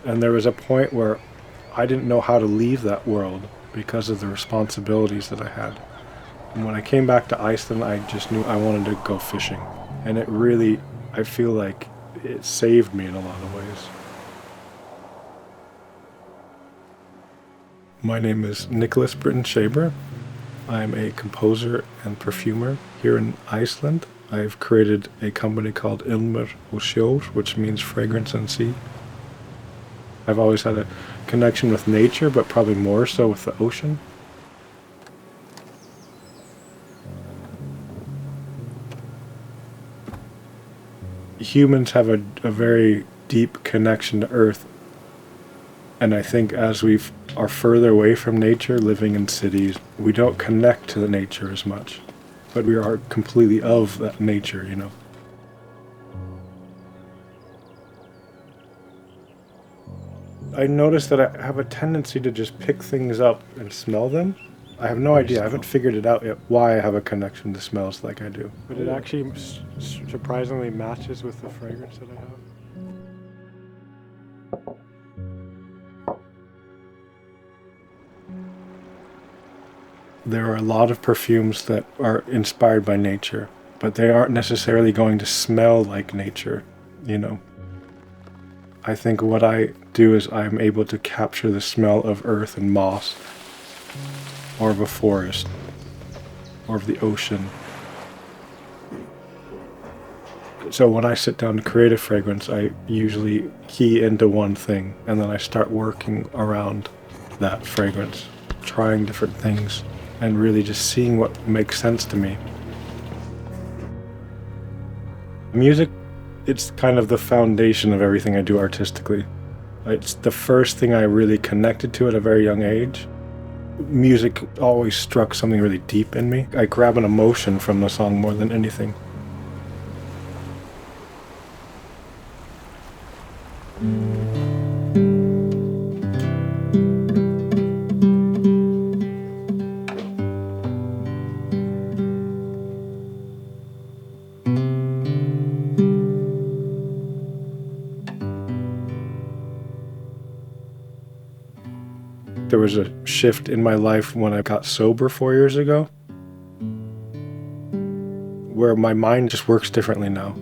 And there was a point where I didn't know how to leave that world because of the responsibilities that I had. And when I came back to Iceland, I just knew I wanted to go fishing. And it really, I feel like it saved me in a lot of ways. My name is Nicholas Brittain Shaber. I'm a composer and perfumer here in Iceland. I've created a company called Ilmur Sjór, which means fragrance and sea. I've always had a connection with nature, but probably more so with the ocean. Humans have a very deep connection to Earth. And I think as we are further away from nature, living in cities, we don't connect to the nature as much. But we are completely of that nature, you know. I noticed that I have a tendency to just pick things up and smell them. I have no idea. I haven't figured it out yet why I have a connection to smells like I do. But it actually surprisingly matches with the fragrance that I have. There are a lot of perfumes that are inspired by nature, but they aren't necessarily going to smell like nature, you know. I think what I do is I'm able to capture the smell of earth and moss, or of a forest, or of the ocean. So when I sit down to create a fragrance, I usually key into one thing, and then I start working around that fragrance, trying different things, and really just seeing what makes sense to me. Music, it's kind of the foundation of everything I do artistically. It's the first thing I really connected to at a very young age. Music always struck something really deep in me. I grab an emotion from the song more than anything. There was a shift in my life when I got sober 4 years ago, where my mind just works differently now.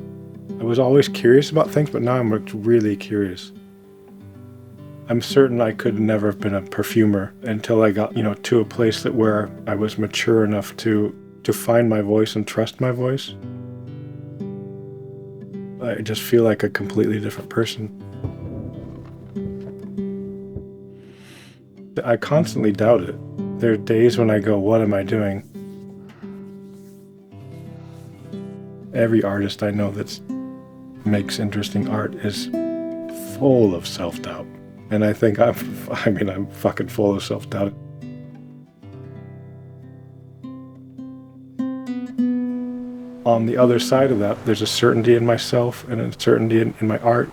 I was always curious about things, but now I'm really curious. I'm certain I could never have been a perfumer until I got, to a place where I was mature enough to find my voice and trust my voice. I just feel like a completely different person. I constantly doubt it. There are days when I go, what am I doing? Every artist I know that makes interesting art is full of self-doubt. And I think I'm fucking full of self-doubt. On the other side of that, there's a certainty in myself and a certainty in my art.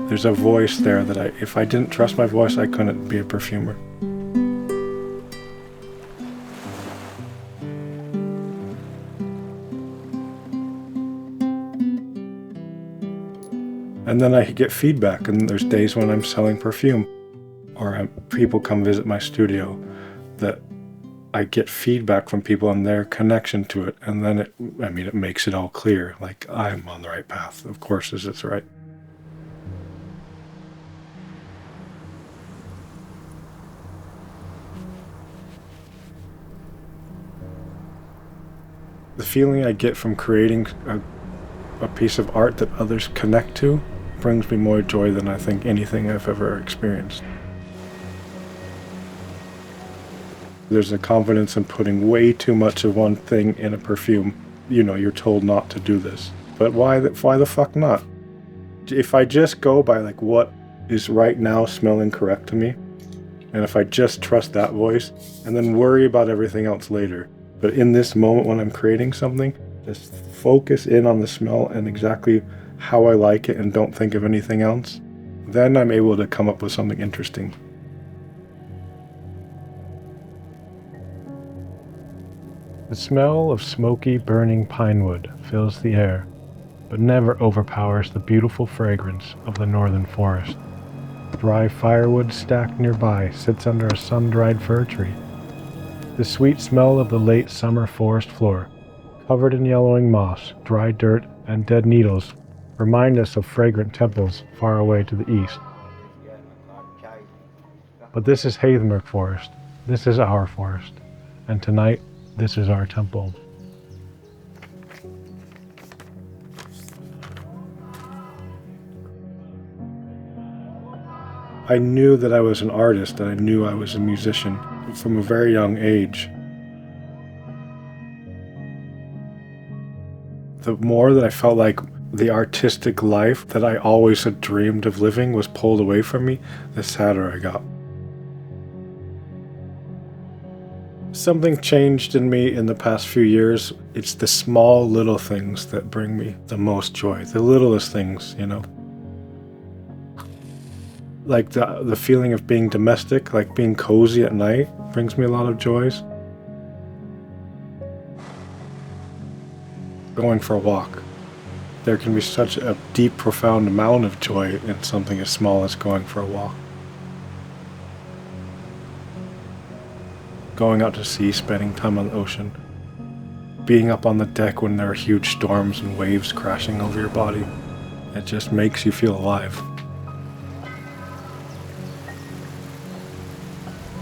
There's a voice there that if I didn't trust my voice, I couldn't be a perfumer. And then I get feedback, and there's days when I'm selling perfume, or people come visit my studio, that I get feedback from people and their connection to it, and then it makes it all clear, like I'm on the right path. Of course, it's right. The feeling I get from creating a piece of art that others connect to brings me more joy than I think anything I've ever experienced. There's a confidence in putting way too much of one thing in a perfume. You're told not to do this. But why the fuck not? If I just go by what is right now smelling correct to me, and if I just trust that voice, and then worry about everything else later. But in this moment when I'm creating something, just focus in on the smell and exactly how I like it and don't think of anything else. Then I'm able to come up with something interesting. The smell of smoky, burning pine wood fills the air. but never overpowers the beautiful fragrance of the northern forest. Dry firewood stacked nearby sits under a sun-dried fir tree. The sweet smell of the late summer forest floor, covered in yellowing moss, dry dirt, and dead needles, remind us of fragrant temples far away to the east. But this is Haythmark Forest. This is our forest. And tonight, this is our temple. I knew that I was an artist and I knew I was a musician from a very young age. The more that I felt like the artistic life that I always had dreamed of living was pulled away from me, the sadder I got. Something changed in me in the past few years. It's the small little things that bring me the most joy, the littlest things, you know. Like the feeling of being domestic, like being cozy at night, brings me a lot of joys. Going for a walk. There can be such a deep, profound amount of joy in something as small as going for a walk. Going out to sea, spending time on the ocean. Being up on the deck when there are huge storms and waves crashing over your body. It just makes you feel alive.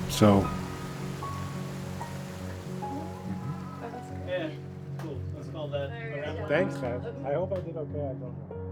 So, Yeah, cool. Let's call that a wrap. thanks, man. I hope I did okay. I don't know.